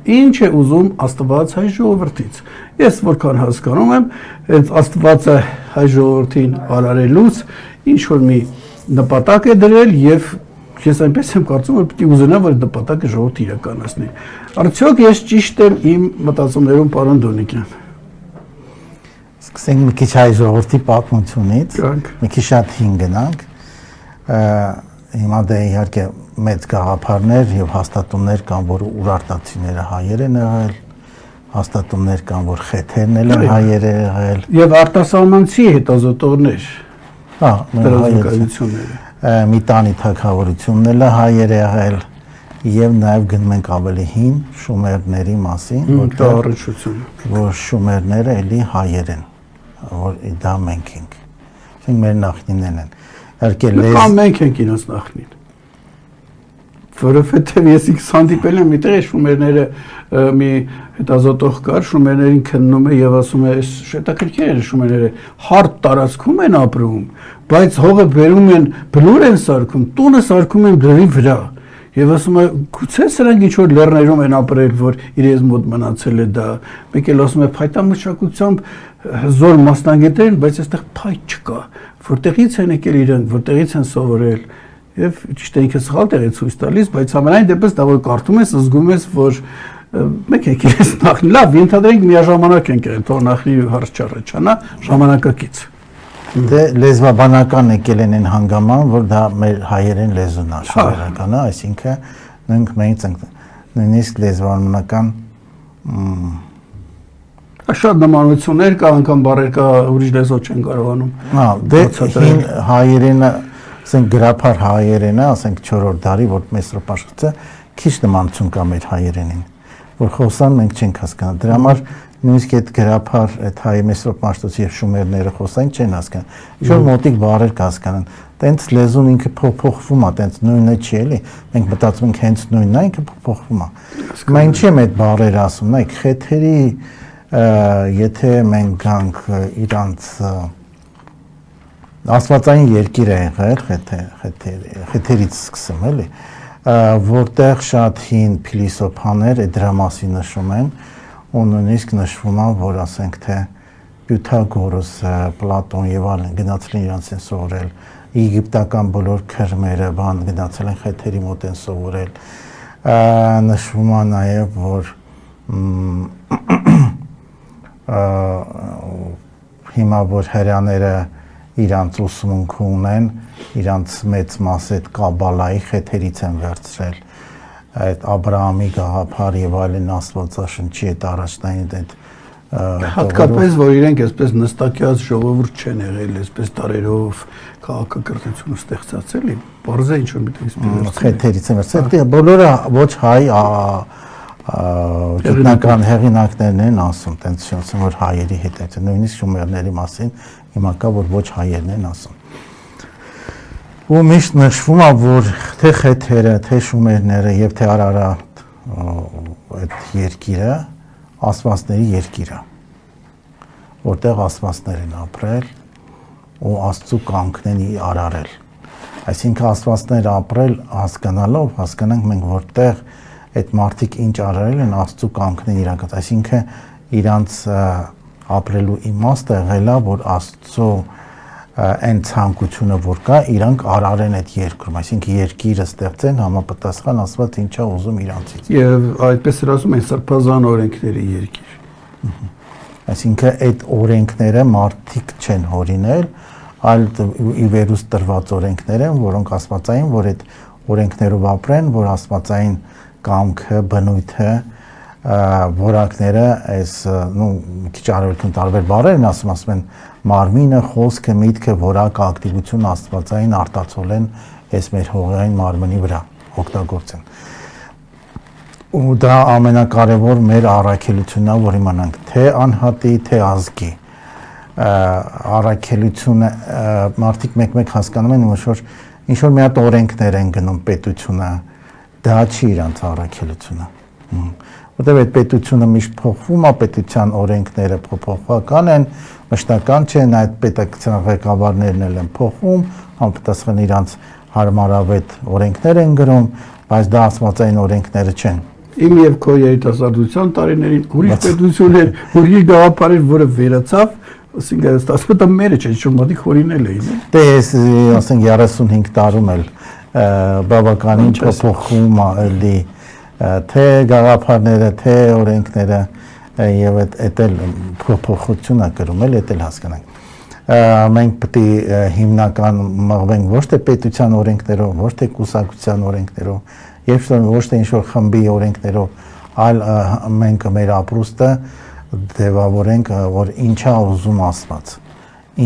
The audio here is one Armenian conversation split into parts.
ինչ է ուզում Աստված հայ ժողովրդից։ Ես որքան հասկանում եմ, այդ Աստվածը հայ ժողովրդին արարելուց ինչ որ մի նպատակ է դրել եւ ես այնպես եմ կարծում, որ պետք է ուզենա, որ նպատակը ժողովուրդը իրականացնի։ Արդյոք ես ճիշտ եմ իմ մտածումներում, պարոն Դոնիկյան։ Սկսենք մի քիչ հայ ժողովրդի պատմությունից, մի քիչ շատ հին գնանք։ Հիմա դե իհարկե մեծ գաղափարներ եւ հաստատումներ կան, որ ուրարտացիները հայեր են եղել, հաստատումներ կան, որ խեթերն են հայեր եղել եւ արտասահմանցի հետազոտողներ։ Հա, դրամատուրգությունները։ Միտանի թագավորությունն էլ հայեր եղել եւ նաեւ գնում ենք ավելի հին շումերների մասին, որ շումերները էլի հայեր են, որ դա մենք ենք։ Այսինքն մեր նախնիներն են։ Իհարկե Կամ մենք ենք իրենց նախնին։ Որովհետև ես հանդիպել եմ միտեղ շումերները մի հետազոտող կար, շումերներին քննում է եւ ասում է, այս շետակրքեր են շումերները, հարթ տարածքում են ապրում, բայց հողը բերում են, բլուր են սարքում, տունը սարքում են բլուրի վրա։ Եվ ասում է, գուցե սրանք ինչ որ լեռներում են ապրել, որ իրենց մոտ մնացել է դա։ Մեկ էլ ասում է, փայտամշակությամբ հզոր մասնագետներ են, բայց այստեղ փայտ չկա։ Որտեղից են եկել իրենք, որտեղից են սովորել։ Եվ ճիշտ է ինքը սխալ տեղ է ցույց տալիս, բայց համենայն դեպս դա որ կարդում ես, զգում ես, որ մեկ եկել ես նախնի, լավ, ենթադրենք միաժամանակ ենք եղել, թող նախնի հարց չառաջանա, ժամանակակից։ Դե լեզվաբանական եկել են այն հանգաման, որ դա մեր հայերեն լեզուն է, շարականը, այսինքն մենք նույնիսկ լեզվաբանական շատ նմանություններ կա, անգամ բառեր կա, ուրիշ լեզվով չեն կարողանում։ Հա, դե հին հայերենը, ասենք գրաբար հայերենը, ասենք 4-րդ դարի, որ Մեսրոպ աշխուծը քիչ նմանություն կա մեր հայերենին, որ խոսան մենք չենք հասկանում։ Դրա համար նույնիսկ այդ գրաբար, այդ հայ Մեսրոպ աշխուծի եւ շումերները խոսային չեն հասկանում։ Ինչ-որ մոտիկ բառեր կհասկանան։ Տենց լեզուն ինքը փոխվում է, տենց նույնը չի էլի։ Մենք մտածում ենք հենց նույնն է, ինքը փոխվում է։ Մենք ինչի՞ եմ այդ բառերը ասում, նայեք, խեթերի եթե մենք գանք իրանց աստվածային երկիր է եղել, խեթերից սկսեմ էլի, որտեղ շատ հին փիլիսոփաներ այդ դրա մասին նշում են, ու նույնիսկ նշվում է, որ ասենք թե Պյութագորոսը, Պլատոն եւ այլն գնացել են իրանց են սովորել, եգիպտական բոլոր քրմերը բան գնացել են խեթերի մոտ են սովորել, նշվում է նաեւ, որ հիմա որ հրյաները իրանց ուսմունք ունեն, իրանց մեծ մասը այդ կաբալայի խեթերից են վերցրել, այդ Աբրահամի գաղափար եւ այլն աստվածաշնչի այդ առաջնային այդ հատկապես որ իրենք այսպես նստակյաց ժողովուրդ չեն եղել, այսպես տարերով քաղաքակրթություն ստեղծած էլի, բարձր է ինչ որ միտեղ խեթերից են վերցրել, դե բոլորը ոչ հայ գիտնական հեղինակներն են ասում, տենց ասում, որ հայերի հետ է, նույնիսկ շումերների մասին հիմա կա, որ ոչ հայերն են ասում։ Ու միշտ նշվում է, որ թե խեթերը, թե շումերները եւ թե Արարատ այդ երկիրը աստվածների երկիր է, որտեղ աստվածներ են ապրել ու Աստծու կամքն են արարել։ Այսինքն աստվածներ ապրել հասկանալով, հասկանանք մենք որտեղ այդ մարդիկ ինչ արարել են Աստծու կամքն են իրականացրել, այսինքն իրանց ապրելու իմաստը եղել է, որ Աստծու այն ցանկությունը որ կա, իրանք արարեն այդ երկրում, այսինքն երկիրը ստեղծեն համապատասխան Աստված ինչա ուզում իրանցից։ Եվ այդպես էլ ասում են սրբազան օրենքների երկիր։ Այսինքն այդ օրենքները մարդիկ չեն հորինել, այլ ի վերուս տրված օրենքներ են, որոնք աստվածային, որ այդ օրենքներով ապրեն, որ աստվածային կամքը, բնույթը, որակները, այս մի քիչ արևելքում տարբեր բառեր են ասում են մարմինը, խոսքը, միտքը, որակը, ակտիվությունը աստվածային արտացոլեն այս մեր հողային մարմնի վրա օգտագործեն։ Ու դա ամենակարևոր մեր առաքելությունն է, որ իմանանք թե անհատի, թե ազգի առաքելությունը մարդիկ մեկ-մեկ հասկանում են, որ ինչ որ մի հատ օրենքներ են գնում պետությունը, դա չի իրանց առաքելությունը։ Որտեղ այդ պետությունը միշտ փոխվում է, պետության օրենքները փոփոխական են, մշտական չեն, այդ պետական ղեկավարներն էլ են փոխվում, համապատասխան իրանց հարմարավետ օրենքներ են գրում, բայց դա աստվածային օրենքները չեն։ իմ եւ քո երիտասարդության տարիներին ուրիշ պետություն էր, ուրիշ գաղափար էր, որը վերացավ, ասենք ստացվում է մերը չէ, ինչ մոտիկ հորինել էին։ Դե ես ասենք 35 տարում էլ բավականին փոփոխում էլի թե գաղափարները, թե օրենքները եւ այդ էլ փոփոխություն է կրում էլ, դա հասկանանք։ Մենք պետք է հիմնական մղվենք ոչ թե պետության օրենքներով, ոչ թե կուսակցության օրենքներով, եւ ոչ թե ինչ-որ խմբի օրենքներով, այլ մենք մեր ապրուստը դեպավորենք, որ ինչա ուզում Աստված,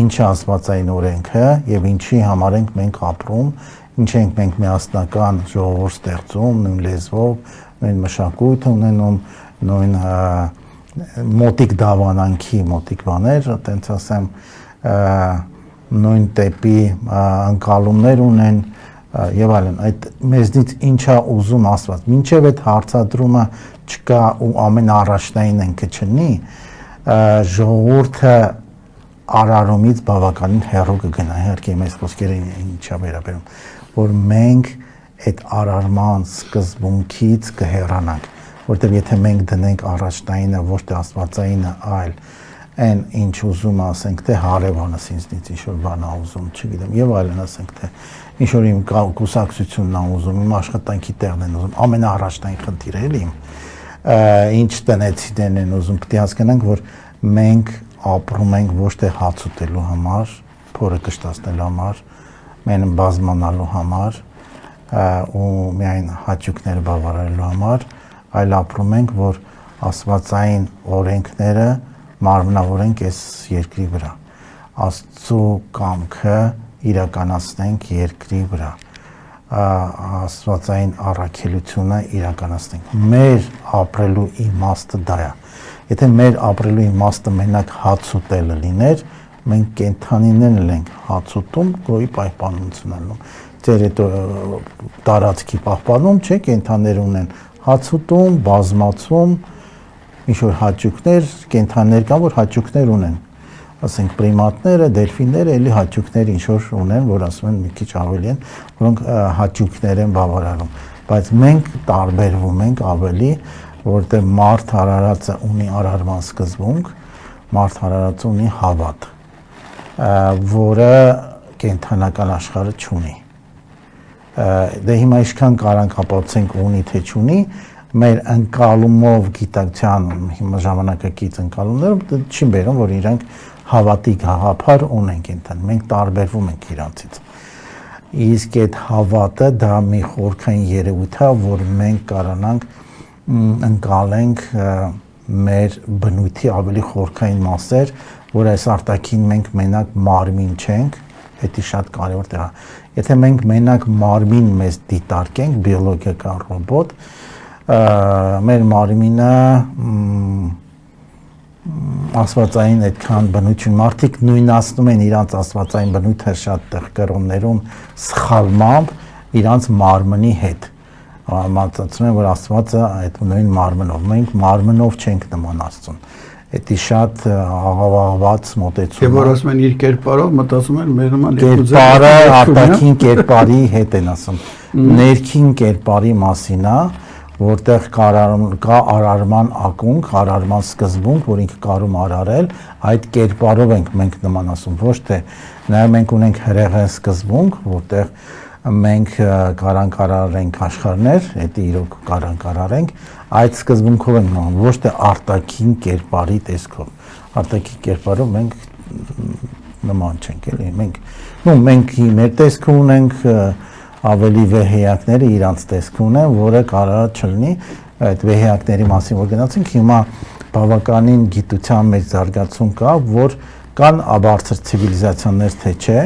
ինչա աստվածային օրենքը եւ ինչի համար ենք մենք ապրում, ինչ ենք մենք միասնական ժողովուրդ ստեղծում, նույն լեզվով, նույն մշակույթ ունենում, նույն մոտիկ դավանանքի մոտիկ բաներ, այտենց ասեմ, նույն տեպի անկալումներ ունեն եւ այլն, այդ մեզնից ինչա ուզում Աստված, մինչեւ այդ հարցադրումը չկա ու ամենաառաջնային ենք չնի, ժողովուրդը արարումից բավականին հեռու կգնա, իհարկե մեծ խոսքերը ինչա վերաբերում, որ մենք այդ արարման սկզբունքից կհեռանանք, որտեղ եթե մենք դնենք առաջնայինը ոչ թե աստվածայինը, այլ այն ինչ ուզում ասենք թե հարևանս ինձնից ինչ որ բան ա ուզում, չգիտեմ, եւ այլն ասենք թե ինչ որ իմ կուսակցությունն ա ուզում, իմ աշխատանքի տեղն են ուզում, ամենաառաջնային խնդիրը էլի ինչ տնեցիներն են ուզում, պետք է հասկանանք, որ մենք ապրում ենք ոչ թե հաց ուտելու համար, փորը կշտացնելու համար, մեն բազմանալու համար ու միայն հաճույքները բավարարելու համար, այլ ապրում ենք, որ աստվածային օրենքները մարմնավորենք այս երկրի վրա, Աստծո կամքը իրականացնենք երկրի վրա, աստվածային առաքելությունը իրականացնենք, մեր ապրելու իմաստը դա է, եթե մեր ապրելու իմաստը մենակ հաց ուտելը լիներ, մենք կենդանիներն ենք հաց ուտում, գոյի պահպանություն անում, ձեր այդ տարածքի պահպանում, չէ, կենդանիներ ունեն հաց ուտում, բազմացում, ինչ-որ հաճույքներ, կենդանիներ կան, որ հաճույքներ ունեն, ասենք պրիմատները, դելֆինները, էլի հաճույքներ ինչ-որ ունեն, որ ասում են մի քիչ ավելի են, որոնք հաճույքներ են բավարարում, բայց մենք տարբերվում ենք ավելի, որտեղ մարդ արարածը ունի արարման սկզբունք, մարդ արարածը ունի հավատ, որը կենդանական աշխարհը չունի, դե հիմա ինչքան կարանք ապացուցենք ունի թե չունի, մեր ընկալումով գիտակցության հիմա ժամանակակից ընկալումներով չի բերում, որ իրանք հավատի գաղափար ունենք ընտան, մենք տարբերվում ենք իրանցից, իսկ այդ հավատը դա մի խորքային երևույթ է, որ մենք կարանանք ընկալենք մեր բնույթի ավելի խորքային մասեր, որ այս արտաքին մենք մենակ մարմին չենք, դա շատ կարևոր տեղ է, եթե մենք մենակ մարմին մեզ դիտարկենք, բիոլոգիական ռոբոտ, մեր մարմինը աստվածային այդքան բնություն, մարդիկ նույնացնում են իրանց աստվածային բնույթը շատ տեղ կրոններում սխալմամբ իրանց մարմնի հետ, մտածում են, որ Աստվածը այդ նույն մարմնով, մենք մարմնով չենք նման Աստծուն, դա շատ աղավաղված մոտեցում է, եւ որ ասում են իր կերպարով, մտածում են մեր նման կերպարը արտաքին կերպարի հետ են ասում, ներքին կերպարի մասին է, որտեղ կա արարման ակունք, արարման սկզբունք, որ ինքը կարում արարել, այդ կերպարով ենք մենք նման ասում, ոչ թե նաև մենք ունենք հրեղեն սկզբունք, որտեղ մենք կարանք արարենք աշխարհներ, դա իրոք կարանք արարենք, այդ սկզբունքով ենք նման, ոչ թե արտաքին կերպարի տեսքով, արտաքին կերպարով մենք նման չենք, էլի, մենք մեր տեսքը ունենք, ավելի վեհեակները իրանց տեսք ունեն, որը կարող չլինի այդ վեհեակների մասին որ գնացինք, հիմա բավականին գիտության մեջ զարգացում կա, որ կան բարձր ցիվիլիզացիաներ թե չէ,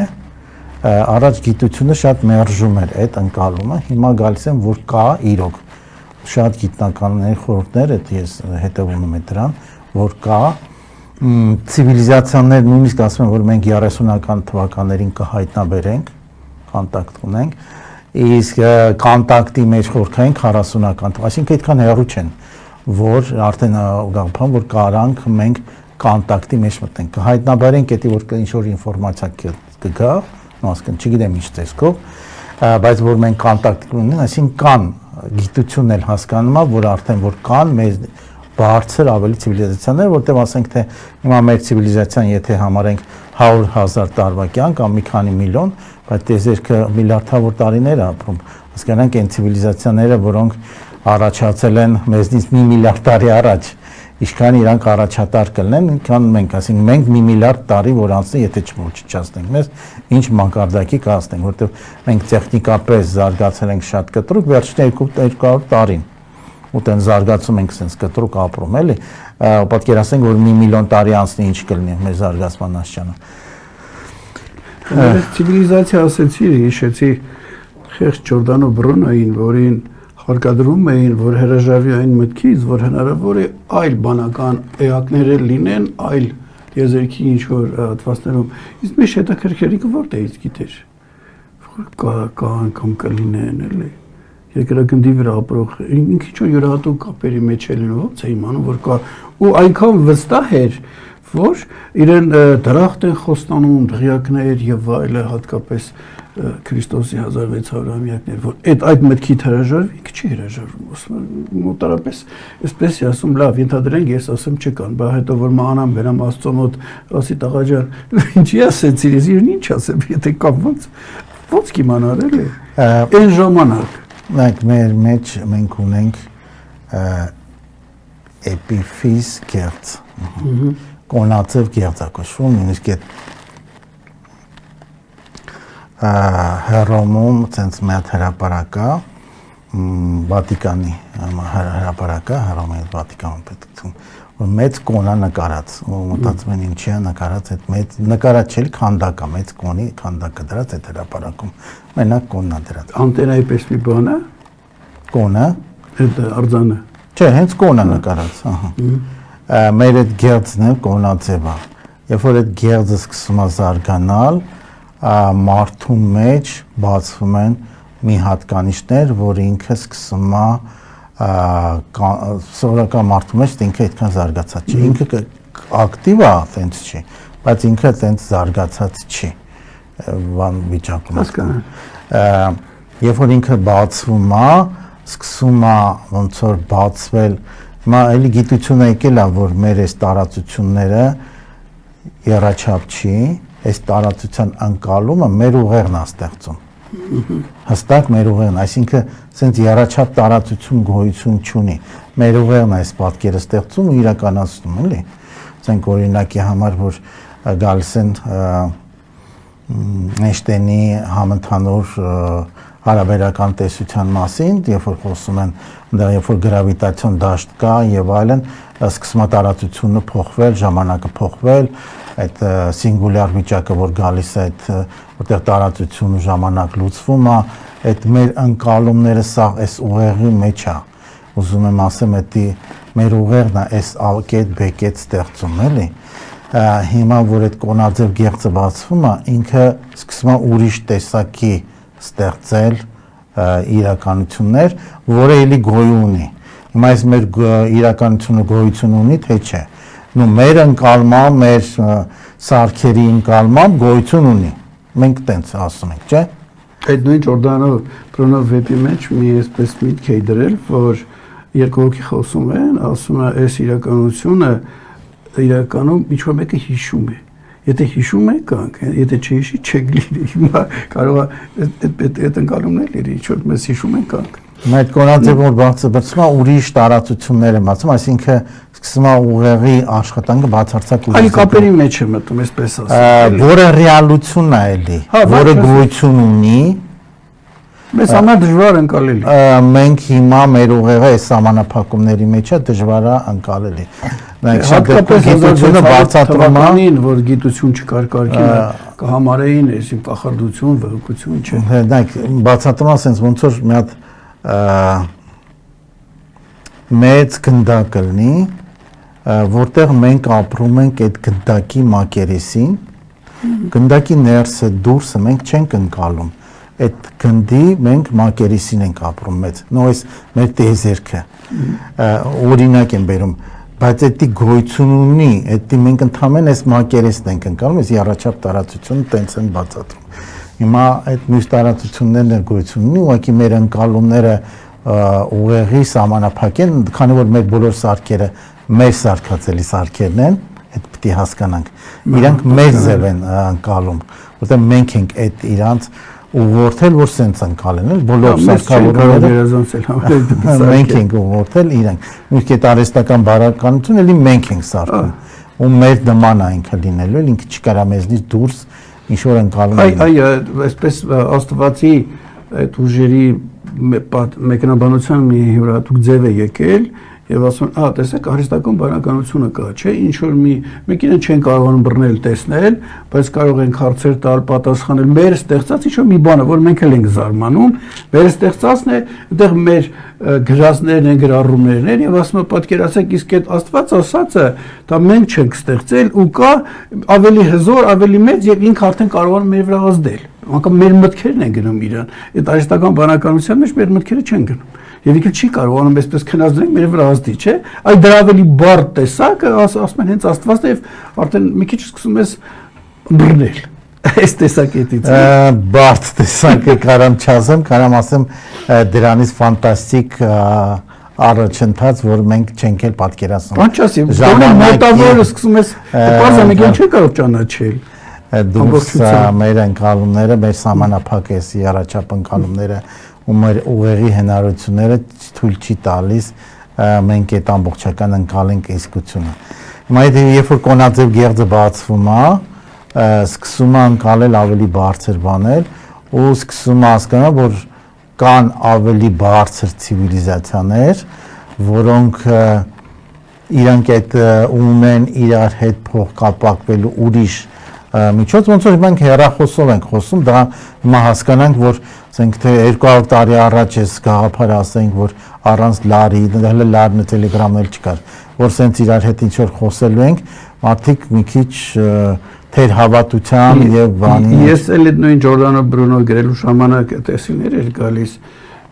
առաջ գիտությունը շատ մերժում էր այդ ընկալումը, հիմա գալիս են, որ կա իրոք, շատ գիտնականների խորհուրդներ, ես հետևում եմ դրան, որ կա ցիվիլիզացիաներ նույնիսկ ասում են, որ մենք 30-ական թվականներին կհայտնաբերենք, կոնտակտ ունենք, իսկ կոնտակտի մեջ խորքային 40-ական թվականներին, այսինքն այդքան հեռու չեն, որ արդեն գաղափար որ կարանք մենք կոնտակտի մեջ մտնենք, կհայտնաբերենք դա որ ինչ-որ ինֆորմացիա կգա, ասենք չգիտեմ ինչ տեսքով, բայց որ մենք կոնտակտ ունենք, այսինքն կան գիտությունն էլ հասկանում է, որ արդեն որ կան մեզ բարձր ավելի ցիվիլիզացիաներ, որտեղ ասենք թե հիմա մեր ցիվիլիզացիան եթե համարենք 100,000 տարվա կյանք կամ մի քանի միլիոն, բայց դեզերքը միլիարդավոր տարիներ ապրում։ Հասկանանք այն ցիվիլիզացիաները, որոնք առաջացել են մեզնից մի միլիարդ տարի առաջ, ինչքան իրանք առաջատար կլինեն, ինչքան մենք, ասենք մենք մի միլիարդ տարի որ անցնի, եթե չմոռացնենք մեզ, ինչ մակարդակի կհասնենք, որովհետև մենք տեխնիկապես զարգացել ենք շատ կտրուկ, վերջին 200 տարին ու տեն զարգացում ենք sense կտրուկ ապրում, էլի, պատկերացնենք որ մի միլիոն տարի անցնի ինչ կլինի մեր զարգացման աստիճանը։ Ցիվիլիզացիա ասեցի, հիշեցի խեղճ Ջորդանո Բրունոին, որին հարկադրում էին, որ հրաժարվի այն մտքից, որ հնարավոր է այլ բանական էակներ լինեն, այլ եզերքի ինչ որ հատվածներում։ Իսկ մի հետաքրքրիկը որտեղից գիտեր, որ կա անգամ կլինեն, էլի։ Երկրագնդի վրա ապրող ինքը ինչ որ յուրահատուկ կապերի մեջ է լինում, ո՞նց է իմանում, որ կա ու այնքան վստահ էր, որ իրեն դրախտ են խոստանում, դղյակներ եւ այլը, հատկապես Քրիստոսի 1600-ամյակներ, որ այդ մտքից հրաժարվի, ինքը չի հրաժարվում, ասում մոտարապես, այսպես է ասում, լավ, ենթադրենք ես ասեմ չկան, բա հետո որ մանամ բերամ Աստծո մոտ, ասի տղաջան, ինչի ասեցիր, ես ինչ ասեմ, եթե կա ոնց կիմանար էլի։ Այն ժամանակ Մենք մեր մեջ մենք ունենք էպիֆիզ գերց, կոնացև գերձակոչվում, նույնիսկ այդ Հռոմում ցենց մի հատ հրապարակա, Վատիկանի հրապարակա, Հռոմի Վատիկանում պետություն, որ մեծ կոնա նկարած, ու մտածում են ինչի է նկարած, այդ մեծ նկարած չէ, քանդակա, մեծ կոնի քանդակը դրած այդ հրապարակում, մենակ կոնն է դրած։ Անտենայի պես մի բան է։ Կոնը, այդ արձանը։ Չէ, հենց կոնը նկարած, ահա։ Մեր այդ գերձն է կոնաձև է։ Երբ որ այդ գերձը սկսում է զարգանալ, մարդու մեջ բացվում են մի հատկանիշներ, որ ինքը սկսում է սովորական մարդու մեջ ինքը այդքան զարգացած չի։ Ինքը ակտիվ է, տենց չի, բայց ինքը տենց զարգացած չի։ Բան վիճակում։ Հասկանա։ Երբ որ ինքը բացվում է, սկսում է ոնց որ բացվել, հիմա էլի գիտությունը եկել է, որ մեր այս տարածությունները երաչափ չի, այս տարածության անկալումը մեր ուղեղն է ստեղծում։ Հստակ մեր ուղեղն, այսինքն սենց երաչափ տարածություն գոյություն չունի։ Մեր ուղեղն է այս պատկերը ստեղծում ու իրականացնում, էլի։ Ասենք օրինակի համար, որ գալիս են Էյնշտեյնի համընդհանուր հարաբերական տեսության մասին, երբ որ խոսում են, երբ որ գրավիտացիոն դաշտ կա եւ այլն, սկսում է տարածությունը փոխվել, ժամանակը փոխվել, այդ սինգուլյար վիճակը, որ գալիս է այդ որտեղ տարածությունը ժամանակ լուծվում է, այդ մեր ընկալումները սա այս ուղեղի մեջ է։ Ուզում եմ ասեմ, դա մեր ուղեղն է այս ալկետ բեկետ ստեղծում, էլի։ Հիմա որ այդ կոնաձև գեղձը բացվում է, ինքը սկսում է ուրիշ տեսակի ստեղծել իրականություններ, որը էլի գոյություն ունի։ Հիմա այս մեր իրականությունը գոյություն ունի, թե չէ։ Նու մեր ընկալմամբ, մեր սարքերի ընկալմամբ գոյություն ունի։ Մենք տենց ասում ենք, չէ՞։ Այդ նույն Ջորդանո Բրունո վեպի մեջ մի այսպես միտք է դրել, որ երկու հոգի խոսում են, ասում է, այս իրականությունը իրականում ինչ-որ մեկը հիշում է։ Եթե հիշում եք, կանք, եթե չհիշի, չեք լինի։ Հիմա կարող է այդ ընկալումներ լինի, ինչ-որ մեզ հիշում ենք, կանք։ Այդ կոնաձև որ բացվում է ուրիշ տարածություններ է բացում, այսինքն սկսում է ուղեղի աշխատանքը բացարձակ ուրիշ։ Այլ կապերի մեջ է մտնում, այսպես ասած։ Որը ռեալությունն է էլի, որը գոյություն ունի, մեզ համար դժվար ընկալել։ Մենք հիմա մեր ուղեղը այս սահմանափակումների մեջ է դժվար է ընկալելի։ Հատկապես գիտությունը բացատրում է, որ գիտություն չկար կարգին կհամարեին, այսին կախարդություն, վհուկություն չէ։ Դայք բացատրում է, sense ոնց որ մի հատ մեծ գնդակ լինի, որտեղ մենք ապրում ենք այդ գնդակի մակերեսին, գնդակի ներսը դուրսը մենք չենք ընկալում, այդ գնդի մենք մակերեսին ենք ապրում մեծ, նո այս մեր տեզերքը, օրինակ եմ բերում, բայց այդի գոյություն ունի, այդի մենք ընդհանրեն այս մակերեսն ենք ընկալում, այս երաչափ տարածությունը տենց են բացատրում։ Հիմա այդ մյուս տարածություններն էլ գոյություն ունի, ուղղակի մեր ընկալումները ուղեղի սահմանափակեն, քանի որ մեր բոլոր սարքերը մեր սարքածելի սարքերն են, այդ պիտի հասկանանք։ Իրանք մեր ձև են անցալում, որտեղ մենք ենք այդ իրանց ուղղորդել, որ սենց անցալեն, բոլոր սարքավորները մենք ենք ուղղորդել իրանք։ Նույնիսկ այդ արհեստական բարականությունը էլի մենք ենք սարքում, ու մեր նման է ինքը լինելու, ինքը չկարա մեզնից դուրս ինչ որ անցալում։ Այ այսպես աստվածի այդ ուժերի մեկնաբանության մի յուրահատուկ ձև է եկել եւ ասում, տեսեք, արհեստական բանականությունը կա, չէ, ինչ որ մենք իրեն չեն կարողանում բռնել, տեսնել, բայց կարող ենք հարցեր տալ, պատասխանել, մեր ստեղծած ինչ որ մի բան է, որ մենք էլ ենք զարմանում, մեր ստեղծածն է, այդտեղ մեր գրածներն են, գրառումներն են եւ ասում է, պատկերացեք, իսկ այդ Աստված ասածը, դա մենք չենք ստեղծել ու կա ավելի հզոր, ավելի մեծ եւ ինքը արդեն կարողանում մեր վրա ազդել։ Անկամ մեր մտքերն են գնում իրան։ Այդ արհեստական բանականության մեջ մեր մտքերը չեն գնում։ Եվ ինքը չի կարողանում այսպես քննադատել մեր վրա ազդի, չէ՞։ Այդ դրա ավելի բարդ տեսակը ասում են հենց Աստվածն է եւ արդեն մի քիչ սկսում ես բռնել։ Այս տեսակետից։ Բարդ տեսակը կարամ չասեմ, կարամ ասեմ դրանից ֆանտաստիկ առաջընթաց, որ մենք չենք էլ պատկերացնում։ Բան չասի, մոտավորը սկսում ես, բարձր մեկ ինչ չի կարող ճանաչել։ Դուրս մեր ընկալումները, մեր սահմանափակեսի առաջապ ընկալումները ու մեր ուղեղի հնարավորությունները թույլ չի տալիս մենք այդ ամբողջական ընկալենք իսկությունը։ Հիմա երբ որ կոնաձև գեղձը բացվում է, սկսում է ընկալել ավելի բարձր բաներ ու սկսում է հասկանալ, որ կան ավելի բարձր ցիվիլիզացիաներ, որոնք իրանք այդ ունեն իրար հետ փոխկապակվելու ուրիշ միջոց, ոնց որ մենք հեռախոսով ենք խոսում, դա հիմա հասկանանք, որ ասենք թե 200 տարի առաջ էս գաղափարը ասենք, որ առանց լարի, հələ լարն տելեգրամն էլ չկար, որ սենց իրար հետ ինչ որ խոսելու ենք, մարդիկ մի քիչ թեր հավատության եւ բանի։ Ես էլ այդ նույն Ջորդանո Բրունո գրելու ժամանակ տեսիլներ էր գալիս,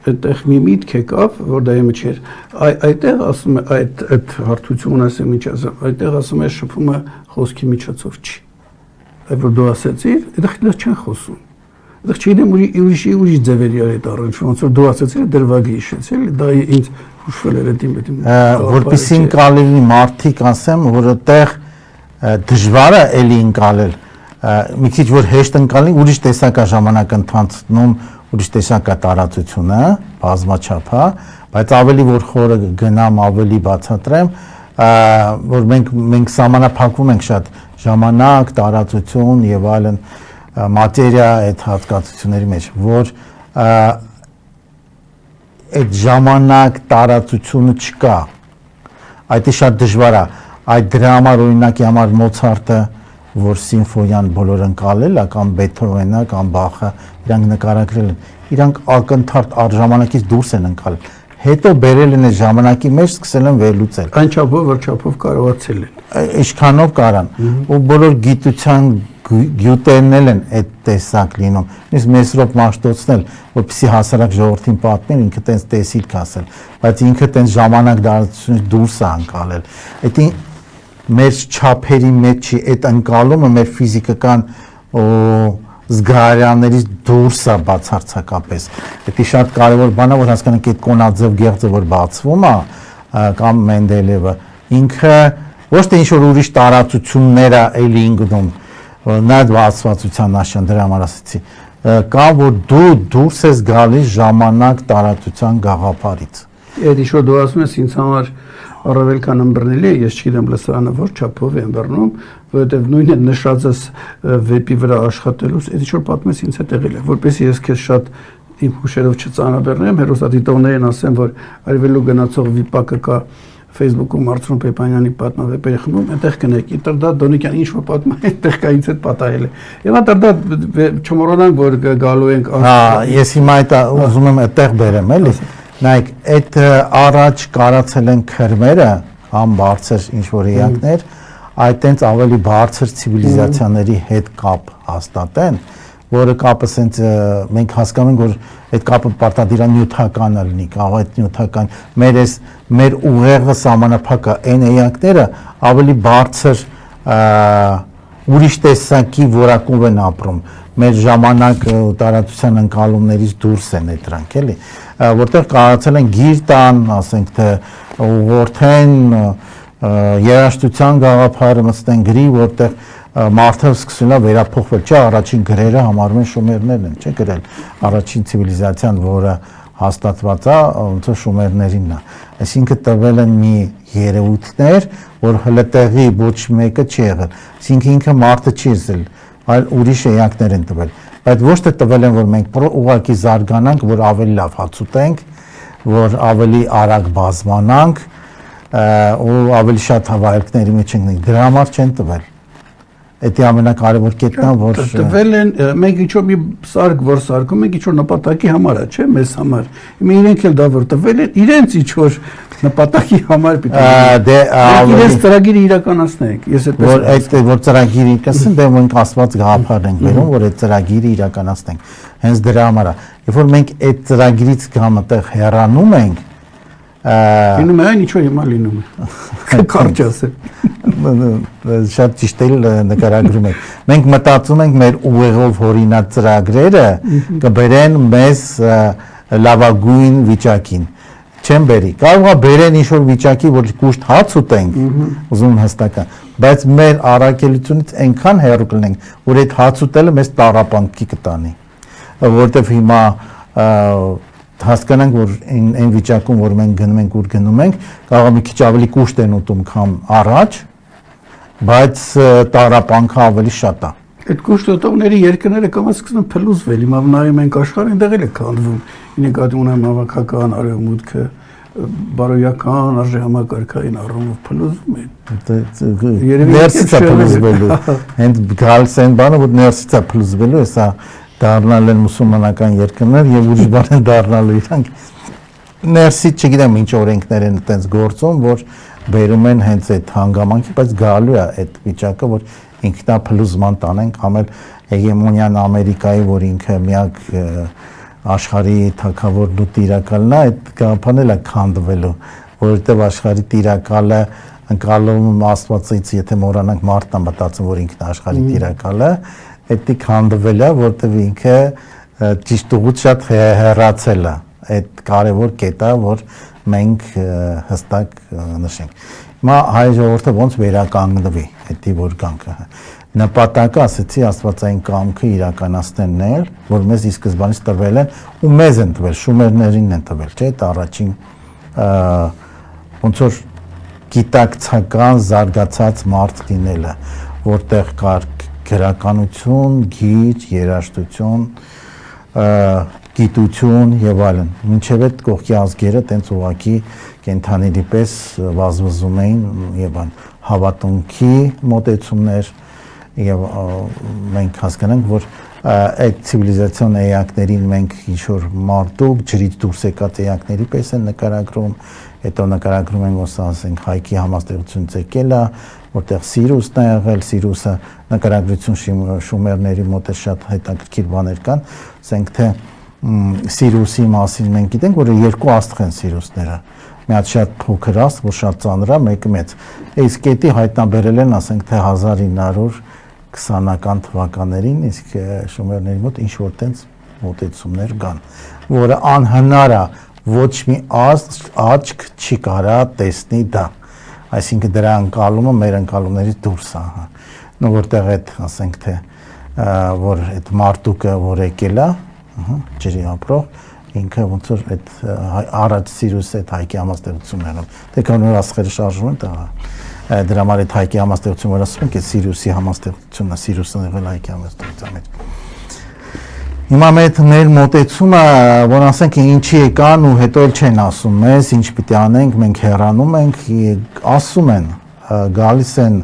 այդտեղ մի միտք եկավ, որ դա իմը չէր։ Այդտեղ ասում է այդ հարթությունը ասեմ ինչ ասեմ, այդտեղ ասում է շփումը խոսքի միջոցով չի։ Այդ որ դու ասեցիր, այդտեղ չեն խոսում։ Այդտեղ չգիտեմ ուրիշ ձևերի այդ առնչվում, ոնց որ դու ասեցիր դրվագը հիշեցել, դա ինձ հուշվել էր այդ իմ որպեսզի ընկալելի մարդիկ ասեմ, որ այդտեղ դժվար է էլի ընկալել, մի քիչ որ հեշտ ընկալի, ուրիշ տեսակ է ժամանակ ընթացնում, ուրիշ տեսակ է տարածությունը, բազմաչափ է, բայց ավելի որ խորը գնամ, ավելի բացատրեմ, որ մենք սահմանափակվում ենք շատ ժամանակ, տարածություն եւ այլն մատերիա այդ հատկացությունների մեջ, որ այդ ժամանակ տարածությունը չկա, այդ շատ դժվար է, այդ դրա համար օրինակի համար Մոցարտը, որ սիմֆոնիան բոլոր ընկալել է, կամ Բեթհովենը, կամ Բախը, իրանք նկարագրել են, իրանք ակնթարթ ժամանակից դուրս են ընկալել, հետո բերել են այդ ժամանակի մեջ սկսել են վերլուծել։ Այն չափով, որ չափով կարողացել են։ Ինչքանով կարան, ու բոլոր գիտության գյուտերն են այդ տեսակ լինում, նույնիսկ Մեսրոպ Մաշտոցն էլ, որպեսզի հասարակ ժողովրդին պատմեն, ինքը տենց տեսիլք ասել, բայց ինքը տենց ժամանակ դարձությունից դուրս է ընկալել։ Այդ մեր չափերի մեջ չի, այդ ընկալումը մեր ֆիզիկական զգայարաններից դուրս է բացարձակապես։ Դա շատ կարևոր բան է, որ հասկանանք այդ կոնաձև գեղձը որ բացվում է, կամ Մենդելևը, ինքը ոչ թե ինչ որ ուրիշ տարածություններ է էլի ընկնում, նա բացվածության նշան դրա համար ասեցի, կա որ դու դուրս ես գալիս ժամանակ տարածության գաղափարից։ Այդ ինչ որ դու ասում ես ինձ համար առավել քան ըմբռնելի է, ես չգիտեմ լսարանը որ չափով է ըմբռնում, որովհետև նույն այդ նշածս վեպի վրա աշխատելուց այդ ինչ որ պատմես ինձ հետ եղել է, որպեսզի ես քեզ շատ իմ հուշերով չծանրաբեռնեմ, հերոսադիտողներին ասեմ, որ արևելու գնացող վիպակը կա Facebook-ում Արծրուն Պեպանյանի պատմավեպերի խմբում, այնտեղ կնեք, Տրդատ Դոնիկյան ինչ որ պատմում, այնտեղ կա ինձ հետ պատահել է։ Եվ Տրդատ չմոռանանք, որ գալու ենք։ Ես հիմա այդ ուզում եմ այդտեղ բերեմ, էլի։ Նայեք, այդ առաջ կարացել են քրմերը, կամ բարձր ինչ որ էակներ, այդ տենց ավելի բարձր ցիվիլիզացիաների հետ կապ հաստատեն, որը կապը սենց մենք հասկանում ենք, որ այդ կապը պարտադիր է նյութական լինի, կարող է նյութական մեր ուղեղը սահմանափակ է, այն էակները ավելի բարձր ուրիշ տեսակի որակով են ապրում, մեր ժամանակ տարածության ընկալումներից դուրս են դրանք, էլի։ որտեղ կարողացել են գիր տան, ասենք թե որդեն երաժշտության գաղափարը մտցնեն գրի, որտեղ մարդը սկսել է վերափոխվել, չէ, առաջին գրերը համարում են շումերներն են, չէ, գրել առաջին ցիվիլիզացիան, որը հաստատված է ոնց որ շումերներինն է, այսինքն տվել են մի երևույթներ, որ հələ տեղի ոչ մեկը չի եղել, այսինքն ինքը մարդը չի եղել, այլ ուրիշ էակներ են տվել, բայց ոչ թե տվել են, որ մենք ուղղակի զարգանանք, որ ավելի լավ հաց ուտենք, որ ավելի արագ բազմանանք ու ավելի շատ հավաքների մեջ ընկնենք, դրա համար չեն տվել։ Դա ամենակարևոր կետն է, որ տվել են մենք ինչ-որ մի սարք, որ սարքում ենք ինչ-որ նպատակի համար է, չէ՞, մեզ համար։ Հիմա իրենք էլ դա որ տվել են, իրենց ինչ-որ նպատակի համար պիտի։ Դե իրենց ծրագիրը իրականացնենք։ Ես այդպես որ այդ որ ծրագիրը իրականացնեն, դե մենք աստված գաղափար ենք բերում, որ այդ ծրագիրը իրականացնենք։ Հենց դրա համար է։ Երբ որ մենք այդ ծրագիրից կամ այդտեղ հեռանում ենք, լինում է այն ինչ որ հիմա լինում է։ Կարճ ասել։ Շատ ճիշտ էլ նկարագրում եք։ Մենք մտածում ենք մեր ուղեղով հորինած ծրագրերը կբերեն մեզ լավագույն վիճակին։ Չեն բերի։ Կարող է բերեն ինչ-որ վիճակի, որ կուշտ հաց ուտենք, ուզում հստական, բայց մեր առաքելությունից այնքան հեռու կլինենք, որ այդ հաց ուտելը մեզ տառապանքի կտանի, որովհետև հիմա հասկանանք, որ այն վիճակում, որ մենք գնում ենք, ուր գնում ենք, կարող է մի քիչ ավելի կուշտ են ուտում, քան առաջ, բայց տառապանքը ավելի շատ է։ Այդ կուշտոտողների երկրները կամ սկսում են փլուզվել, հիմա նայում ենք աշխարհը, այնտեղ էլ է քանդվում։ Նկատի ունեմ հավաքական արևմուտքը, բարոյական արժեհամակարգային առումով փլուզվում են։ Ներսից է փլուզվելու։ Հենց գալիս են բանը, որ ներսից է փլուզվելու, հեսա դառնալ են մուսուլմանական երկրներ եւ ուրիշ բան են դառնալու իրանք։ Ներսից չգիտեմ ինչ օրենքներ են այդպես գործում, որ բերում են հենց այդ հանգամանքի, բայց գալու է այդ վիճակը, որ ինքնափլուզման տանենք, համ էլ հեգեմոնիան Ամերիկայի, որ ինքը միակ աշխարհի թագավորն ու տիրակալն է, այդ գաղափարն էլ է քանդվելու, որովհետև աշխարհի տիրակալը ընկալում Աստվածից, եթե մոռանանք մարդն է մտածում, որ ինքն է աշխարհի տիրակալը, դա քանդվել է, որովհետև ինքը ճիշտ ուղղությամբ շատ հեռացել է, այդ կարևոր կետը, որ մենք հստակ նշենք։ Հիմա հայ ժողովուրդը ոնց վերականգնվի, դա որ կանքը նպատակը ասեցի աստվածային կամքը իրականացնելն էլ, որ մեզ ի սկզբանից տվել են ու մեզ են տվել, շումերներին են տվել, չէ՞, դա առաջին ոնց որ գիտակցական զարգացած մարդ լինելը, որտեղ կար գրականություն, գիծ, երաժշտություն, գիտություն եւ այլն։ Մինչեւ այդ կողքի ազգերը տենց ուղակի կենթաների պես վազվզում էին եւ հավատունքի մոտեցումներ եւ մենք հասկանանք, որ այդ ցիվիլիզացիոն էակներին մենք ինչ որ մարդուկ ջրից դուրս եկած էակների պես են նկարագրում, հետո նկարագրում են ոնց ասենք հայքի համաստեղությունից եկել է, որտեղ Սիրուսն է եղել, Սիրուսը նկարագրություն շումերների մոտ շատ հետաքրքիր բաներ կան, ասենք թե Սիրուսի մասին մենք գիտենք, որ երկու աստղ են Սիրուսները, մի հատ շատ փոքր աստղ, որ շատ ծանր է, մեկը մեծ։ Իսկ դա հայտնաբերել են, ասենք թե 1920-ական թվականներին, իսկ շումերների մոտ ինչ որ տենց մոտեցումներ կան, որը անհնար է, ոչ մի աչք չի կարա տեսնի դա, այսինքն դրա ընկալումը մեր ընկալումներից դուրս է, նո որտեղ այդ ասենք թե որ այդ մարդուկը որ եկել է, ջրի ապրող, ինքը ոնց որ այդ առաջ Սիրուսը այդ հայքի համաստեղությունն է, դե կանոն աստղերը շարժվում են, դրա համար այդ հայքի համաստեղությունը որ ասում ենք, այդ Սիրուսի համաստեղությունն է, Սիրուսն եղել հայքի համաստեղության մեջ։ Հիմա մեր մոտեցումը, որ ասենք ինչի եկան ու հետո էլ չեն ասում մեզ, ինչ պիտի անենք, մենք հեռանում ենք, ասում են, գալիս են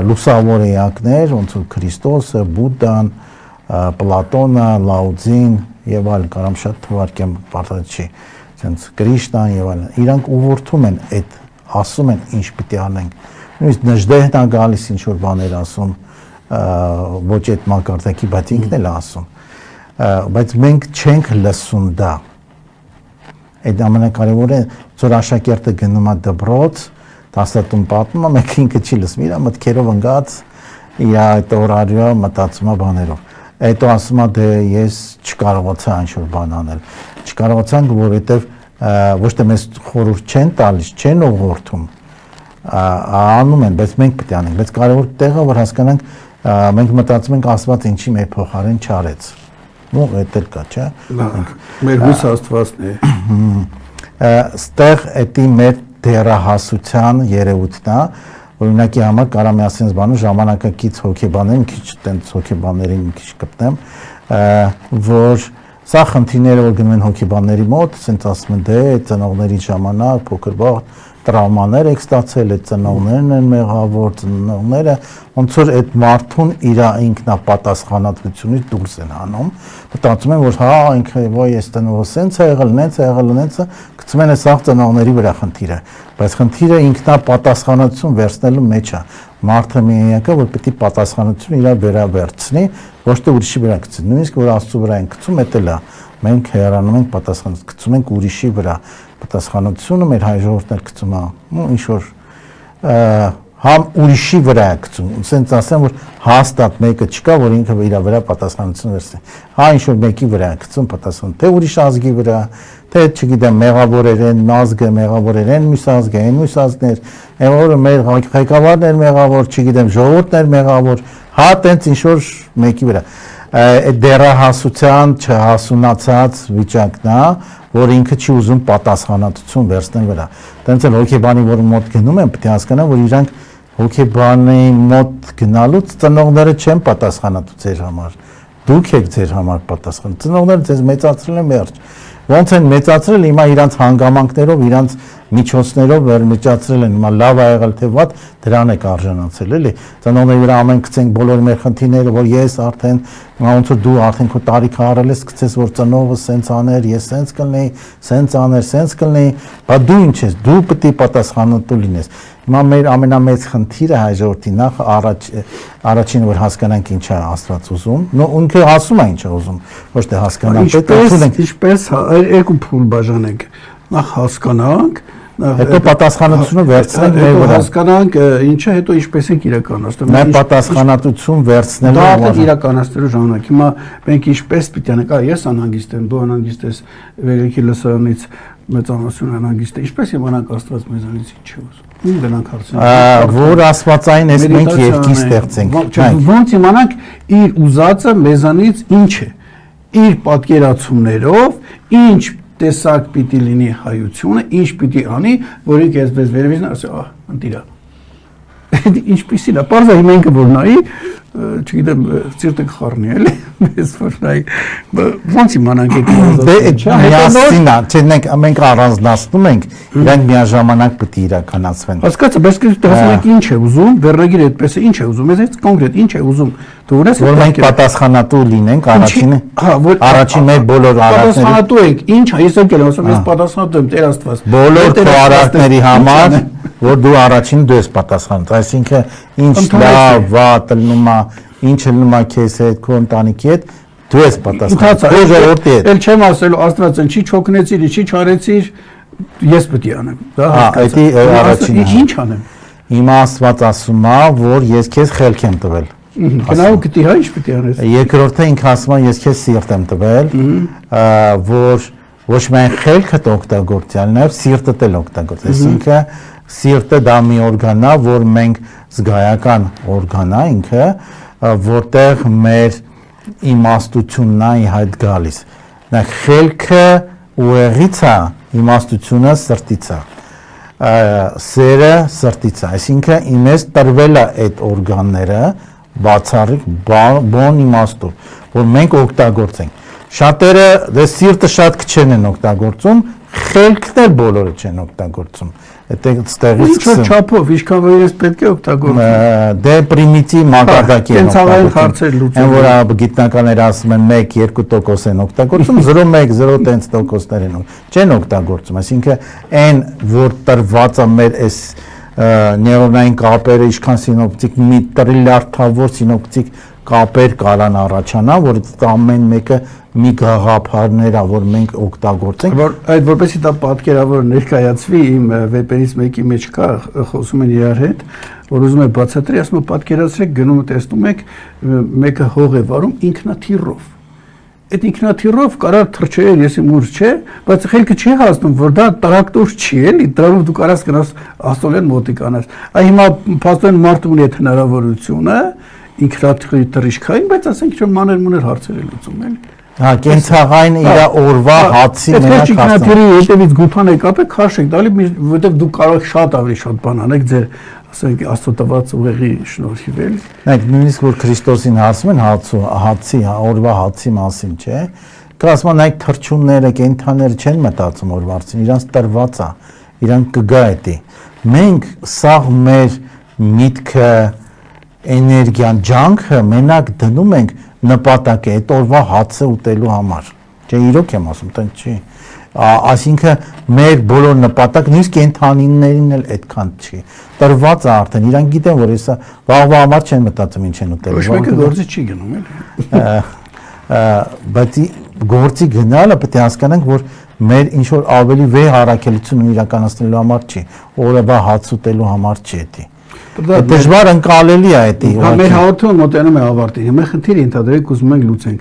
լուսավոր էակներ, ոնց որ Քրիստոսը, Բուդդան, Պլատոնը, Լաոձին եւ այլն, կարամ շատ թվարկեմ բարձրացի, ասենց Կրիշնան եւ այլն, իրանք ուղղորդում են այդ, ասում են ինչ պիտի անենք։ Նույնիսկ Նժդեհն է գալիս ինչ որ բաներ ասում, ոչ այդ մակարդակի, բայց ինքն էլ ասում։ Բայց մենք չենք լսում դա։ Այդ ամենակարևորը, որ աշակերտը գնում է դպրոց, դասատուն պատմում է, մեկ ինքը չի լսում, իր մտքերով ընկած, իր այդ օրարյա մտածում է բաներով։ Հետո ասում է դե ես չկարողացա ինչ որ բան անել։ չկարողացանք, որովհետև ոչ թե մեզ խորհուրդ չեն տալիս, չեն ուղղորդում, անում են, բայց մենք պետք է անենք, բայց կարևոր տեղը որ հասկանանք, մենք մտածում ենք Աստված ինչի մեր փոխարեն չարեց։ Ու դա էլ կա, չէ՞։ Մեր հույս Աստվածն է։ Ստեղ էդի մեր դեռահասության երևույթն է, օրինակի համար կարամ ասենց բանը ժամանակակից հոգեբաներ, մի քիչ տենց հոգեբաներին մի քիչ կպտեմ, որ սա խնդիրները որ գնում են հոգեբանների մոտ, ասենց ասում են դե ծնողների ժամանակ փոքր բաղ տրավմաներ եք ստացել, այդ ծնողներն են մեղավոր, ծնողները ոնց որ այդ մարդուն իր ինքնապատասխանատվությունից դուրս են հանում, մտածում են որ հա ինքը ոյ այս տնողը սենց է եղել, նենց է եղել, նենց է, գցում են այս ծնողների վրա խնդիրը, բայց խնդիրը ինքնապատասխանատվություն վերցնելու մեջ է, մարդը միայնակը որ պետք է պատասխանատվություն իր վրա վերցնի, ոչ թե ուրիշի վրա գցի, նույնիսկ որ Աստծո վրա են գցում, դա էլ է, մենք հեռանում ենք պատասխանատվություն, գցում ենք ուրիշի վրա պատասխանատվությունը մեր հայ ժողովուրդն էլ գցում է, ինչ որ համ ուրիշի վրա է գցում, ասենց ասեմ որ հաստատ մեկը չկա, որ ինքը իր վրա պատասխանատվություն վերցնի, հա ինչ որ մեկի վրա է գցում պատասխանատվություն, թե ուրիշ ազգի վրա, թե չգիտեմ մեղավորեր են, ազգը մեղավորեր են, մյուս ազգը են, մյուս ազգներ, որը մեր ղեկավարն էր մեղավոր, չգիտեմ ժողովուրդն էր մեղավոր, հա տենց ինչ որ մեկի վրա, այդ դեռահասության չհասունացած վիճակն է, որ ինքը չի ուզում պատասխանատվություն վերցնել վրա։ Տենց էլ հոգեբանի որ մոտ գնում են, պետք է հասկանան, որ իրանք հոգեբանի մոտ գնալուց ծնողները չեն պատասխանատու ձեր համար։ Դուք եք ձեր համար պատասխան։ Ծնողները ձեզ մեծացրել են վերջ։ Ոնց են մեծացրել, հիմա իրանց հանգամանքներով, իրանց միջոցներով վերմիջացրել են, հիմա լավ ա եղել թե վատ, դրան եք արժանացել, էլի։ Ծնողների վրա ամեն գցենք բոլոր մեր խնդիրները, որ ես արդեն, ոնց որ դու արդեն քո տարիքը առել ես, գցես որ ծնողը սենց աներ, ես սենց կլինեի, սենց աներ, սենց կլինեի, բա դու ինչ ես, դու պետք է պատասխանատու լինես։ Հիմա մեր ամենամեծ խնդիրը հայ ժողովրդի նախ առաջին որ հասկանանք ինչ է Աստված ուզում, ինքը ասում է ինչ է ուզում, ոչ թե հասկանանք, ինչպես երկու փուլ բաժանենք, նախ հասկանանք, հետո պատասխանատվությունը վերցնենք մեր վրա, հասկանանք ինչը, հետո ինչպես ենք իրականացնում, մեր պատասխանատվություն վերցնելու դա իրականացնելու ժամանակ, հիմա մենք ինչպես պիտի անենք, ես անհանգիստ եմ, դու անհանգիստ ես, Վերեկի լսարանից մեծանասուն անհանգիստ է, ինչպես իմանանք Աստված մեզանից ինչ է ուզում։ Դրանք հարցեր։ Որ աստվածային էս մենք երկի ստեղծենք։ Ոնց իմանանք իր ուզածը մեզանից ինչ է։ Իր պատկերացումներով ինչ տեսակ պիտի լինի հայությունը, ինչ պիտի անի, որ ինքը այսպես վերևից ասի, ընտիրա։ Ինչպիսին է, պարզա հիմա ինքը որ նայի, չգիտեմ, ծիրտը կխառնի էլի, մեզ որ նայի, ոնց իմանանք մենք առանձնացնում ենք, իրանք միաժամանակ պետք է իրականացվեն։ Հասկացա, բայց դասանակ ինչ է ուզում, վերնագիրը այդպես է ինչ է ուզում, ես կոնկրետ ինչ է ուզում, դու ունես որ մենք պատասխանատու լինենք առաջին մեր բոլոր արարքների պատասխանատու ենք, ինչ, ես եկել եմ ասում, ես պատասխանատու եմ Տեր Աստված։ Բոլոր քո արարքների համար, որ դու առաջին դու ես պատասխանատու, այսինքն ինչ լավ, վատ լնում է, ինչ լնում է քեզ հետ, քո ընտանիքի հետ, դու ես պատասխանատու։ Քո ժողովրդի հետ։ Էլ չեմ ասելու Աստված ինչի չօգնեցիր, ինչի չարեցիր, ես պետք է անեմ։ Դա առաջինը։ Ինչ անեմ։ Հիմա Աստված ասում է, որ ես քեզ խելք եմ տվել։ Գնալ գտի հա ինչ պետք է անես։ Երկրորդը ինքը ասում է ես քեզ սիրտ եմ տվել, որ ոչ միայն խելքդ օգտագործի, այլ նաև սիրտդ էլ օգտագործի։ Այսինքն սիրտը դա մի օրգան է, որ մենք զգայական օրգան է ինքը, որտեղ մեր իմաստությունն է իհայտ գալիս։ Նա խելքը ուղեղից է, իմաստությունը սրտից է։ Սերը սրտից է, այսինքն իմես տրվել է այդ օրգանները բացառիկ բոն իմաստով, որ մենք օգտագործենք։ Շատերը դե սիրտը շատ քչեն են օգտագործում, խելքն էլ բոլորը չեն օգտագործում։ Այդտեղից ինչ չափով, ինչքան որ ես պետք է օգտագործեմ։ Դե պրիմիտիվ մակարդակի են օգտագործում։ Հարցեր լուծում։ Որ գիտնականները ասում են 1-2% են օգտագործում, 0.1-0% չեն օգտագործում, այսինքն այն որ տրված է մեր այս նեյրոնային կապերը, ինչքան սինոպտիկ մի տրիլիարդավոր սինոպտիկ կապեր կարան առաջանա, որ ամեն մեկը մի գաղափարներ է, որ մենք օգտագործենք։ Որ այդ որպեսզի դա պատկերավոր ներկայացվի իմ վեպերից մեկի մեջ կա, խոսում են իրար հետ, որ ուզում է բացատրի, ասում է պատկերացրեք, գնում տեսնում եք, մեկը հող է վարում ինքնաթիռով։ այդ ինքնաթիռով կարող թռչեր, ես իմ ուր չէ, բայց խելքը չի հասնում, որ դա տրակտոր չի, էլի, դրանով դու կարաս գնաս աստորեն մոտիկանաս։ Այ հիմա փաստորեն մարդը ունի այդ հնարավորությունը, ինքնաթիռի թռիչքային, բայց ասենք ինչ մանր-մուներ հարցեր է լուծում, էլի։ Հա, կենցաղային իր օրվա հացի մենակ ինքնաթիռի հետևից գուփան եք ապեք, քաշեք, դալի, որովհետև դու կարող շատ ավելի շատ բան անեք ձեր ասենք աստոտված ուղեղի շնորհիվ էլի։ Նայեք, նույնիսկ որ Քրիստոսին հարցում են հացի, օրվա հացի մասին, չէ՞։ Կասման այդ թռչունները, կենդանները չեն մտածում օրվա հարցին, իրանց տրված է, իրանք կգա էտի։ Մենք սաղ մեր միտքը, էներգիան, ջանքը մենակ դնում ենք նպատակ է այդ օրվա հացը ուտելու համար։ Չէ, իրոք եմ ասում, տենց չի։ Այսինքն մեր բոլոր նպատակ նույնիսկ կենդանիներին էլ այդքան չի։ Տրված է արդեն, իրանք գիտեն, որ հեսա վաղվա համար չեն մտածում ինչ են ուտելու։ Ոչ մեկը գործի չի գնում, էլի։ Բայց գործի գնալը պետք է հասկանանք, որ մեր ինչ որ ավելի վեհ առաքելություն իրականացնելու համար չի, օրվա հաց ուտելու համար չի դա։ Դժվար ընկալելի է դա։ Մեր հաղորդումը մոտենում է ավարտին։ Հիմա խնդիրը ընդհանրեք ուզում ենք լուծենք։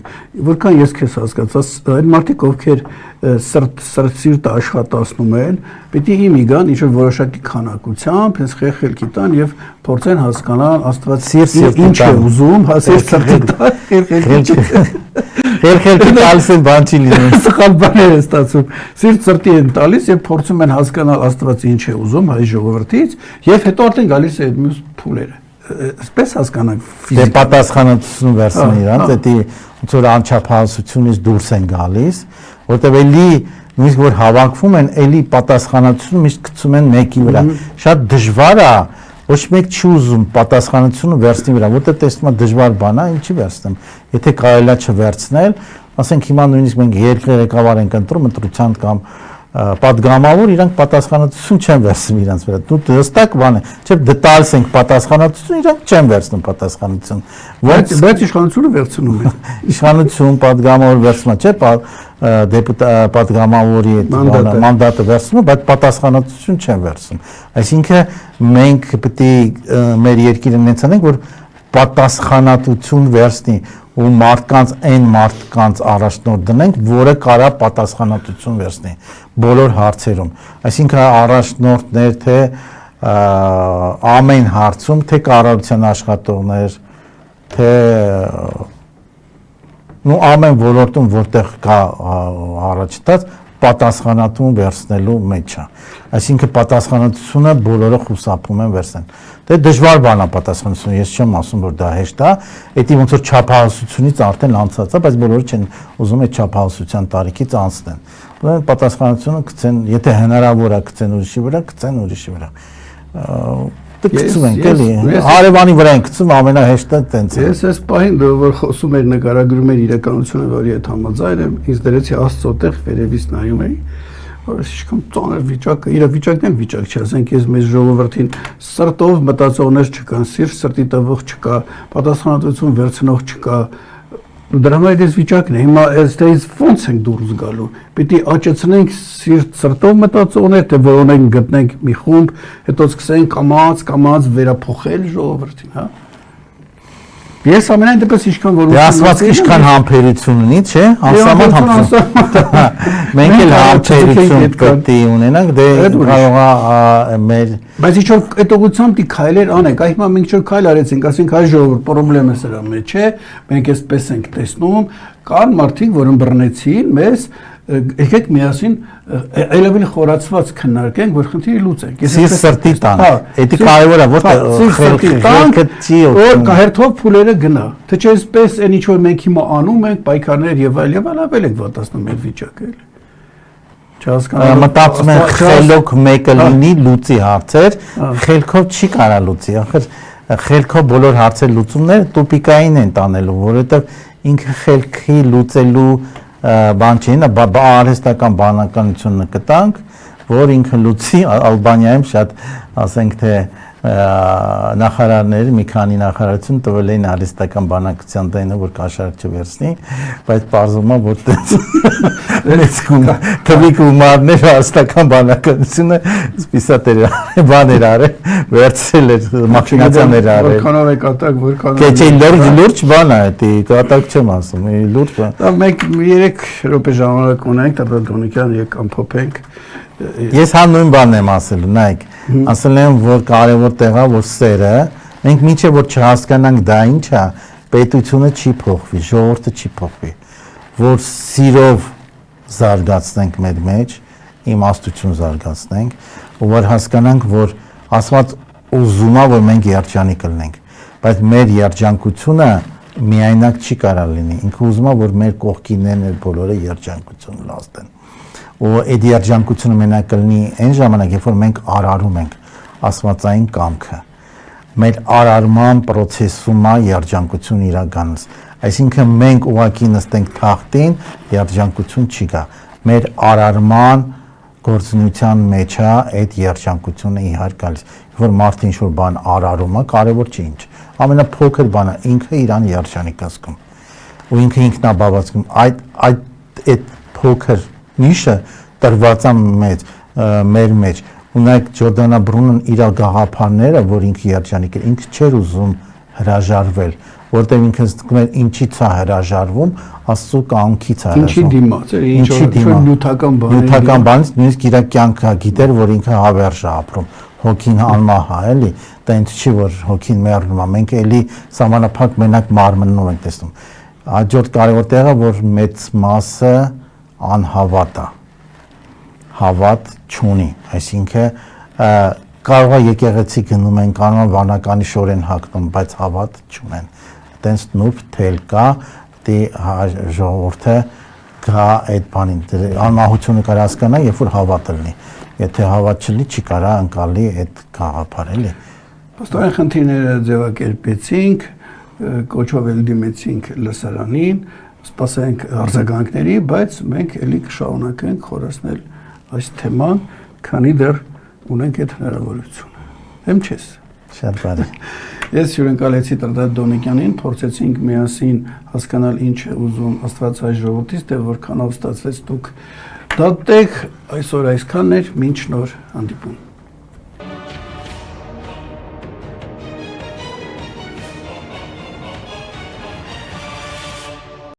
Որքան ես քեզ հասկացած, այդ մարդիկ ովքեր սիրտ աշխատացնում են, պիտի հիմի գան ինչ որ որոշակի քանակությամբ, հենց խելքի տան եւ փորձեն հասկանալ Աստված ինչ է ուզում, հասցրի տա, խելքի տալիս են բան չի լինում։ Սխալ բաներ է ստացում։ Սիրտ սրտի են տալիս եւ փորձում են հասկանալ Աստված ինչ է ուզում հայ ժողովրդից եւ հետո արդեն գալիս է այդ մյուս փուլերը։ Այսպես հասկանանք ֆիզիկա։ Դե պատասխանատվություն վերցնի իրանց, դա ոնց որ անչափահասությունից դուրս են գալիս, որտեղ էլի նույնիսկ որ հավաքվում են, էլի պատասխանատվությունը միշտ գցում են մեկի վրա։ Շատ դժվար է, ոչ մեկ չի ուզում պատասխանատվությունը վերցնի վրա, որտեղ տեսնում է դժվար բան է, ինչի վերցնեմ։ Եթե կարելի է չվերցնել, ասենք հիմա նույնիսկ մենք երկրեկավար ենք ընտրում ընտրության կամ պատգամավոր իրանք պատասխանատվություն չեն վերցնում իրանց վրա։ Դու հստակ բան է, չէ՞ դտալս ենք պատասխանատվություն, իրանք չեն վերցնում պատասխանատվություն։ Բայց իշխանությունը վերցնում է։ Իշխանություն պատգամավոր վերցնում է, չէ՞, պատգամավորի մանդատը վերցնում է, բայց պատասխանատվություն չեն վերցնում։ Այսինքն մենք պետք է մեր երկիրը նենցանենք, որ պատասխանատվություն վերցնի ու մարդկանց առաջնորդ դնենք, որը կարա պատասխանատվություն վերցնի բոլոր հարցերում։ Այսինքն առաջնորդներ, թե ամեն հարցում, թե կառավարության աշխատողներ, թե ամեն ոլորտում, որտեղ կա առաջտած պատասխանատվություն վերցնելու մեջ է։ Այսինքն պատասխանատվությունը բոլորը խուսափում են վերցնել։ Դե դժվար բան է պատասխանատվությունը, ես չեմ ասում, որ դա հեշտ է, դա ոնց որ չափահասությունից արդեն անցած է, բայց բոլորը չեն ուզում այդ չափահասության տարիքից անցնեն։ Ուրեմն պատասխանատվությունը գցեն, եթե հնարավոր է գցեն ուրիշի վրա, գցեն ուրիշի վրա։ Գցում ենք էլի, հարևանի վրա ենք գցում, ամենահեշտը տենց է։ Ես այս պահին որ խոսում էր նկարագրում էր իրականությունը, որի հետ համաձայն եմ, ինձ դրեցի Աստծո տեղ վերևից նայում էի, որ ինչքան ծանր վիճակը, իր վիճակն են վիճակ չի, ասենք ես մեզ ժողովրդին սրտով մտածողներ չկան, սիրտ տվող չկա, պատասխանատվություն վերցնող չկա, դրա համար այս վիճակն է, հիմա այստեղից ո՞նց ենք դուրս գալու, պիտի աճեցնենք սրտով մտածողներ, թե որոնք գտնենք մի խումբ, հետո սկսենք կամաց վերափոխել ժողովրդին, հա։ Ես ամենայն դեպս ինչքան որ Աստված ինչքան համբերություն ունի, չէ՞, անսահման համբերություն։ Մենք էլ համբերություն պետք է ունենանք, դե կարող է մեր բայց ինչ որ այդ ուղղությամբ դի քայլեր անենք, այ հիմա մենք ինչ որ քայլ արեցինք, ասենք հայ ժողովուրդ, խնդրեմը սրա մեջ է, մենք էսպես ենք տեսնում, կան մարդիկ, որ ըմբռնեցին մեզ, եկեք միասին այլևս խորացված քննարկենք, որ խնդիրը լուծենք։ Ես սրտի տան։ Դա կարևոր է, որտեղ խելքը չի որ հերթով փուլերը գնա։ Թե չէ այսպես այն ինչ որ մենք հիմա անում ենք, պայքարներ եւ այլ ավել ենք վատացնում այդ վիճակը էլի։ Մտածում են խելոք մեկը լինի լուծի հարցեր, խելքով չի կարա լուծի, ախր խելքով բոլոր հարցեր լուծումները տուպիկային են տանելու, որովհետև ինքը խելքի լուծելու բան չի, արհեստական բանականությունը կտանք, որ ինքը լուծի Ալբանիայում շատ, ասենք թե նախարարներ, մի քանի նախարարություն տվել էին արհեստական բանակցության դայնը, որ կաշառք չվերցնի, բայց պարզվում է, որ թվի գումարներ արհեստական բանակցությունը սպիսատեր բաներ արել, վերցրել էր, մաքինացիաներ արել։ Որքանով է կատակ, որքանով։ Չէ, լուրջ բան է, դա կատակ չեմ ասում, լուրջ բան։ Դա մենք 3 րոպե ժամանակ ունենք, ապա Դոնիկյան եկ ամփոփենք։ Ես հա նույն բանն եմ ասել, նայեք, ասել եմ, որ կարևոր տեղ է, որ սերը, մենք մինչև որ չհասկանանք դա ինչ է, պետությունը չի փոխվի, ժողովուրդը չի փոխվի, որ սիրով զարգացնենք մեր մեջ, իմաստություն զարգացնենք, ու որ հասկանանք, որ ասված ուզում է, որ մենք երջանիկ լինենք, բայց մեր երջանկությունը միայնակ չի կարող լինի, ինքը ուզում է, որ մեր կողքիններն բոլորը երջանկություն լաստեն։ Ու այդ երջանկությունը մենակ կլինի այն ժամանակ, երբ որ մենք արարում ենք աստվածային կամքը, մեր արարման process-ում է երջանկություն իրականանց, այսինքն մենք ուղղակի նստենք թախտին, երջանկություն չի գա, մեր արարման գործունեության մեջ է այդ երջանկությունը իհարկե գալիս, որ մարդը ինչ-որ բան արարում է, կարևոր չի ինչ, ամենափոքր բանը ինքը իրան երջանիկ ասում, ու ինքը ինքնաբավացում, այդ փոքր նիշը տրված է մեր մեջ, ունեք Ջորդանա Բրունն իր գաղափարները, որ ինքը երջանիկ էր, ինքը չէր ուզում հրաժարվել, որտեղ ինքը զգում էր ինչից է հրաժարվում, Աստծո կամքից է հրաժարվում։ Ինչի դիմաց էր, ինչ նյութական բանից, նույնիսկ իր կյանքը գիտեր, որ ինքը հավերժ է ապրում, հոգին անմահ է, էլի, դա ինձ չի որ հոգին մեռնում է, մենք էլի սահմանափակ մենակ մարմնով ենք տեսնում։ Հաջորդ կարևոր տեղը, որ մեծ մասը անհավատ է, հավատ չունի, այսինքն կարող է եկեղեցի գնում են, կարող է վանականի շորեն հագնում, բայց հավատ չունեն, տենց նուրբ թել կա, դե ժողովուրդը գա այդ բանին, անմահությունը կարող հասկանա, երբ որ հավատ լինի, եթե հավատ չլինի, չի կարող անցալի այդ գաղափարը, էլի։ Պաստորեն խնդիրները ձևակերպեցինք, կոչով էլ դիմեցինք լսարանին, սպասենք արձագանքների, բայց մենք էլի կշարունակենք խորացնել այս թեման, քանի դեռ ունենք այդ հնարավորությունը։ Եմ չես։ Շատ բարի։ Ես հյուրընկալեցի Տրդատ Դոնիկյանին, փորձեցինք միասին հասկանալ ինչ է ուզում Աստվածային ժողովրդից, թե որքանով ստացվեց դուք դատեք, այսօր այսքանն էր, մինչ նոր հանդիպում։